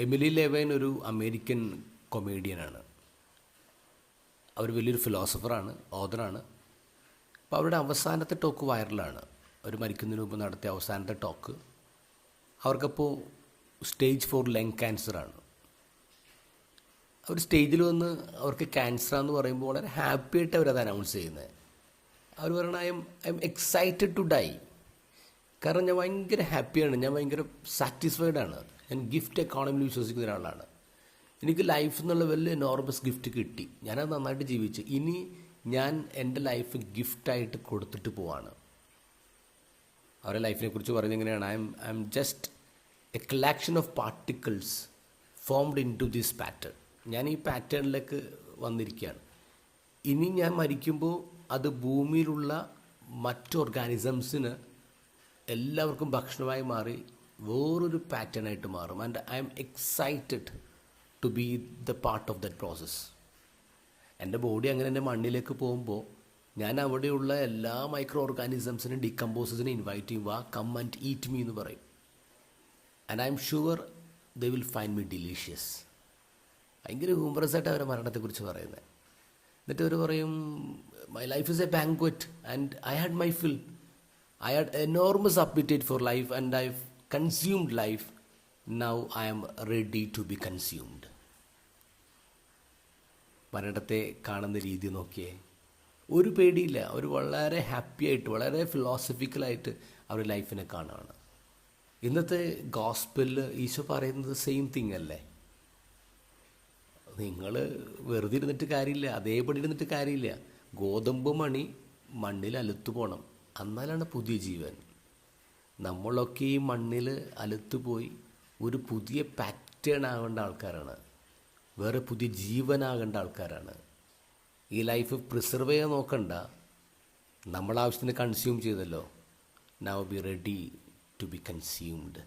Emily ലെവൈൻ ഒരു American കൊമേഡിയനാണ്. അവർ വലിയൊരു ഫിലോസഫറാണ്, ഓഥറാണ്. അപ്പോൾ അവരുടെ അവസാനത്തെ ടോക്ക് വൈറലാണ്. അവർ മരിക്കുന്നതിന് മുമ്പ് നടത്തിയ അവസാനത്തെ ടോക്ക്. അവർക്കപ്പോൾ സ്റ്റേജ് 4 ലങ് ക്യാൻസറാണ്. അവർ സ്റ്റേജിൽ വന്ന് അവർക്ക് ക്യാൻസറാന്ന് പറയുമ്പോൾ വളരെ ഹാപ്പി ആയിട്ട് അവരത് അനൗൺസ് ചെയ്യുന്നത്. അവർ പറയണ I am excited to die. കാരണം ഞാൻ ഭയങ്കര ഹാപ്പിയാണ്, ഞാൻ ഭയങ്കര സാറ്റിസ്ഫൈഡ് ആണ്. ഞാൻ ഗിഫ്റ്റ് എക്കോണമിയിൽ വിശ്വസിക്കുന്ന ഒരാളാണ്. എനിക്ക് ലൈഫ് എന്നുള്ള വലിയ എനോർമസ് ഗിഫ്റ്റ് കിട്ടി, ഞാനത് നന്നായിട്ട് ജീവിച്ചു. ഇനി ഞാൻ എൻ്റെ ലൈഫ് ഗിഫ്റ്റായിട്ട് കൊടുത്തിട്ട് പോവാണ്. അവരുടെ ലൈഫിനെ കുറിച്ച് പറയുന്നത് എങ്ങനെയാണ്? I am just a collection of particles formed in to this pattern. ഞാൻ ഈ പാറ്റേണിലേക്ക് വന്നിരിക്കുകയാണ്. ഇനി ഞാൻ മരിക്കുമ്പോൾ അത് ഭൂമിയിലുള്ള മറ്റ് ഓർഗാനിസംസിന് എല്ലാവർക്കും ഭക്ഷണമായി മാറി വേറൊരു പാറ്റേണായിട്ട് മാറും. And I am excited to be the part of that process. എൻ്റെ ബോഡി അങ്ങനെ എൻ്റെ മണ്ണിലേക്ക് പോകുമ്പോൾ ഞാൻ അവിടെയുള്ള എല്ലാ മൈക്രോ ഓർഗാനിസംസിനും ഡികമ്പോസസിനെ ഇൻവൈറ്റ് ചെയ്യുമ്പോൾ കം ആൻഡ് ഈറ്റ് മീ എന്ന് പറയും. And I am sure they will find me delicious. ഭയങ്കര ഹ്യൂമറസായിട്ട് അവരുടെ മരണത്തെക്കുറിച്ച് പറയുന്നത്. എന്നിട്ട് അവർ പറയും, my life is a banquet and I had my fill. I had enormous appetite for life and I've consumed life. Now I am ready to be consumed. മരണത്തെ കാണുന്ന രീതി നോക്കിയേ, ഒരു പേടിയില്ല. അവർ വളരെ ഹാപ്പി ആയിട്ട്, വളരെ ഫിലോസഫിക്കലായിട്ട് അവർ ലൈഫിനെ കാണുകയാണ്. ഇന്നത്തെ ഗോസ്പലിൽ ഈശോ പറയുന്നത് സെയിം തിങ് അല്ലേ? നിങ്ങൾ വെറുതെ ഇരുന്നിട്ട് കാര്യമില്ല, അതേപടി ഇരുന്നിട്ട് കാര്യമില്ല. ഗോതമ്പ് മണി മണ്ണിൽ അലുത്തു പോകണം, എന്നാലാണ് പുതിയ ജീവൻ. നമ്മളൊക്കെ ഈ മണ്ണിൽ അലുത്തുപോയി ഒരു പുതിയ പാറ്റേൺ ആകേണ്ട ആൾക്കാരാണ്, വേറെ പുതിയ ജീവനാകേണ്ട ആൾക്കാരാണ്. ഈ ലൈഫ് പ്രിസർവ് ചെയ്യാൻ നോക്കണ്ട, നമ്മളാവശ്യത്തിന് കൺസ്യൂം ചെയ്തല്ലോ. Now be ready to be consumed.